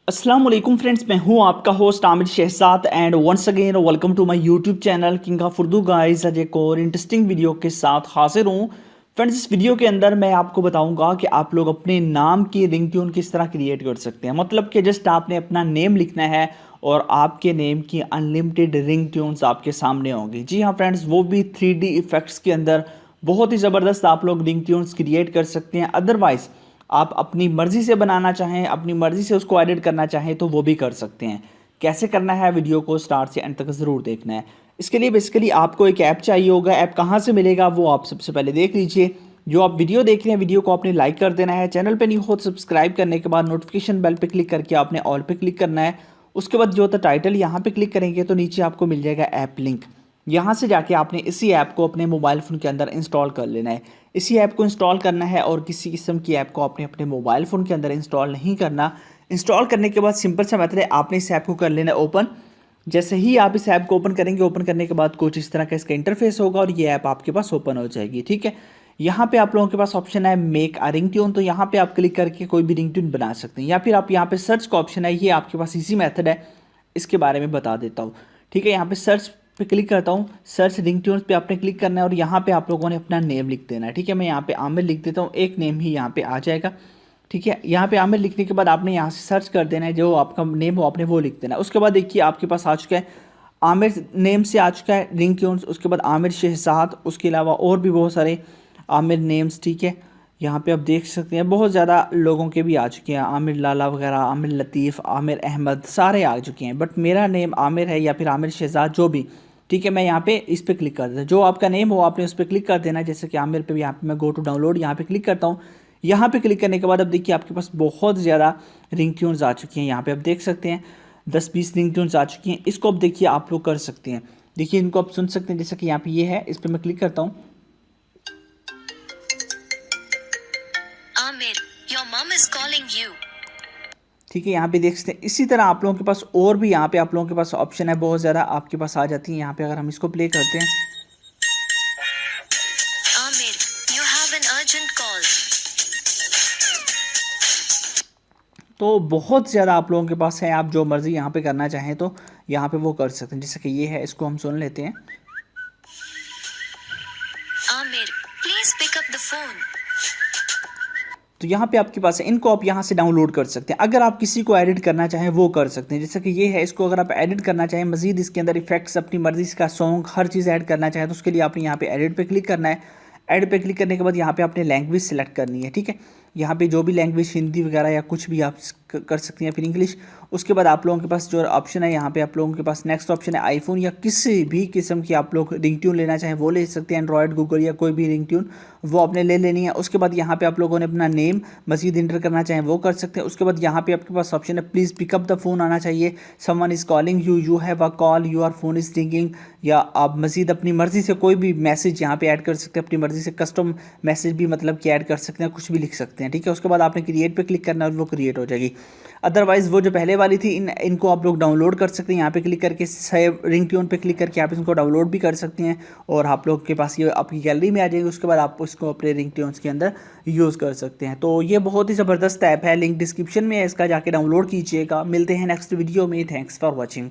अस्सलाम वालेकुम फ्रेंड्स, मैं हूं आपका host Aamir Shahzad and once again welcome to my YouTube channel King of Urdu guys. आज एक और इंटरेस्टिंग वीडियो के साथ हाजिर हूं फ्रेंड्स। इस वीडियो के अंदर मैं आपको बताऊंगा कि आप लोग अपने नाम की रिंगटोन किस तरह क्रिएट कर सकते हैं। मतलब कि जस्ट आपने अपना नेम लिखना है और आपके नेम की अनलिमिटेड रिंगटोन्स आपके सामने होंगी। जी हाँ फ्रेंड्स, वो भी 3D इफेक्ट्स के अंदर बहुत ही ज़बरदस्त आप लोग रिंगटोन्स क्रिएट कर सकते हैं। अदरवाइज़ आप अपनी मर्ज़ी से बनाना चाहें, अपनी मर्ज़ी से उसको एडिट करना चाहें तो वो भी कर सकते हैं। कैसे करना है, वीडियो को स्टार्ट से एंड तक ज़रूर देखना है। इसके लिए बेसिकली आपको एक ऐप चाहिए होगा। ऐप कहाँ से मिलेगा वो आप सबसे पहले देख लीजिए। जो आप वीडियो देख रहे हैं, वीडियो को आपने लाइक कर देना है। चैनल पे न्यू हो तो सब्सक्राइब करने के बाद नोटिफिकेशन बेल पे क्लिक करके आपने ऑल पे क्लिक करना है। उसके बाद जो होता है टाइटल, यहाँ पे क्लिक करेंगे तो नीचे आपको मिल जाएगा ऐप लिंक। यहाँ से जाके आपने इसी ऐप को अपने मोबाइल फ़ोन के अंदर इंस्टॉल कर लेना है। इसी ऐप को इंस्टॉल करना है और किसी किस्म की ऐप को आपने अपने मोबाइल फ़ोन के अंदर इंस्टॉल नहीं करना। इंस्टॉल करने के बाद सिंपल सा मेथड है, आपने इस ऐप को कर लेना है ओपन। जैसे ही आप इस ऐप को ओपन करेंगे, ओपन करने के बाद कुछ इस तरह का इसका इंटरफेस होगा और ये ऐप आपके पास ओपन हो जाएगी। ठीक है, यहाँ पे आप लोगों के पास ऑप्शन है मेक अ रिंगटोन, तो यहाँ पे आप क्लिक करके कोई भी रिंगटोन बना सकते हैं। या फिर आप यहाँ पे सर्च का ऑप्शन है, ये आपके पास इजी मेथड है, इसके बारे में बता देता हूँ। ठीक है, यहाँ पे सर्च पे क्लिक करता हूँ। सर्च रिंगटोन्स पे आपने क्लिक करना है और यहाँ पे आप लोगों ने अपना नेम लिख देना है। ठीक है, मैं यहाँ पे आमिर लिख देता हूँ, एक नेम ही यहाँ पे आ जाएगा। ठीक है, यहाँ पे आमिर लिखने के बाद आपने यहाँ से सर्च कर देना है, जो आपका नेम हो आपने वो लिख देना है। उसके बाद देखिए आपके पास आ चुका है आमिर नेम से आ चुका है रिंगटोन्स। उसके बाद आमिर शहजाद, उसके अलावा और भी बहुत सारे आमिर नेम्स। ठीक है, यहाँ पे आप देख सकते हैं बहुत ज़्यादा लोगों के भी आ चुके हैं, आमिर लाला वगैरह, आमिर लतीफ़, आमिर अहमद, सारे आ चुके हैं। बट मेरा नेम आमिर है या फिर आमिर शहजाद, जो भी। ठीक है, मैं यहाँ पे इस पर क्लिक कर देता हूँ। जो आपका नेम हो आपने उस पर क्लिक कर देना है। जैसे कि आमिर पे भी यहाँ पे मैं गो टू डाउनलोड यहाँ पे क्लिक करता हूँ। यहाँ पे क्लिक करने के बाद अब देखिए आपके पास बहुत ज़्यादा रिंगटोन्स आ चुकी हैं। यहाँ पे आप देख सकते हैं 10-20 रिंगटोन्स आ चुकी हैं। इसको अब देखिए आप लोग कर सकते हैं। देखिए इनको आप सुन सकते हैं, जैसे कि यहाँ पे ये है, इस पर मैं क्लिक करता हूँ। Amir, your mom is calling you. ठीक है, यहाँ पे देख सकते हैं। इसी तरह आप लोगों के पास और भी यहाँ पे आप लोगों के पास ऑप्शन है, बहुत ज़्यादा आपके पास आ जाती है। यहाँ पे अगर हम इसको प्ले करते हैं Amir, you have an urgent call. तो बहुत ज़्यादा आप लोगों के पास है। आप जो मर्ज़ी यहाँ पे करना चाहें तो यहाँ पे वो कर सकते हैं। जैसे कि ये है, इसको हम सुन लेते हैं। Amir, please pick up the phone. तो यहाँ पे आपके पास है, इनको आप यहाँ से डाउनलोड कर सकते हैं। अगर आप किसी को एडिट करना चाहें वो कर सकते हैं। जैसे कि ये है, इसको अगर आप एडिट करना चाहें, मजीद इसके अंदर इफेक्ट्स अपनी मर्जी का सॉन्ग हर चीज़ ऐड करना चाहें तो उसके लिए आपने यहाँ पे एडिट पे क्लिक करना है। ऐड पे क्लिक करने के बाद यहाँ पे आपने लैंग्वेज सेलेक्ट करनी है। ठीक है, यहाँ पे जो भी लैंग्वेज, हिंदी वगैरह या कुछ भी आप कर सकते हैं, फिर इंग्लिश। उसके बाद आप लोगों के पास जो ऑप्शन है, यहाँ पे आप लोगों के पास नेक्स्ट ऑप्शन है आईफोन या किसी भी किस्म की आप लोग रिंगटोन लेना चाहें वो ले सकते हैं। एंड्रॉयड, गूगल या कोई भी रिंगटोन वो आपने ले लेनी है। उसके बाद यहाँ पे आप लोगों ने अपना नेम मजीद इंटर करना चाहें वो कर सकते हैं। उसके बाद यहाँ पे आपके पास ऑप्शन है प्लीज़ पिकअप द फ़ोन आना चाहिए। Someone is calling you, you have a call, your phone is ringing. या आप मजीद अपनी मर्ज़ी से कोई भी मैसेज यहाँ पे ऐड कर सकते हैं, अपनी मर्ज़ी से कस्टम मैसेज भी मतलब कि ऐड कर सकते हैं, कुछ भी लिख सकते हैं। ठीक है, उसके बाद आपने क्रिएट पे क्लिक करना है और वो क्रिएट हो जाएगी। अदरवाइज़ वो जो पहले वाली थी, इनको आप लोग डाउनलोड कर सकते हैं। यहाँ पे क्लिक करके सेव रिंगटोन पे क्लिक करके आप इसको डाउनलोड भी कर सकते हैं और आप लोग के पास ये आपकी गैलरी में आ जाएगी। उसके बाद आप इसको अपने रिंगटोन्स के अंदर यूज़ कर सकते हैं। तो ये बहुत ही ज़बरदस्त ऐप है, लिंक डिस्क्रिप्शन में है, इसका जाके डाउनलोड कीजिएगा। मिलते हैं नेक्स्ट वीडियो में। Thanks for watching.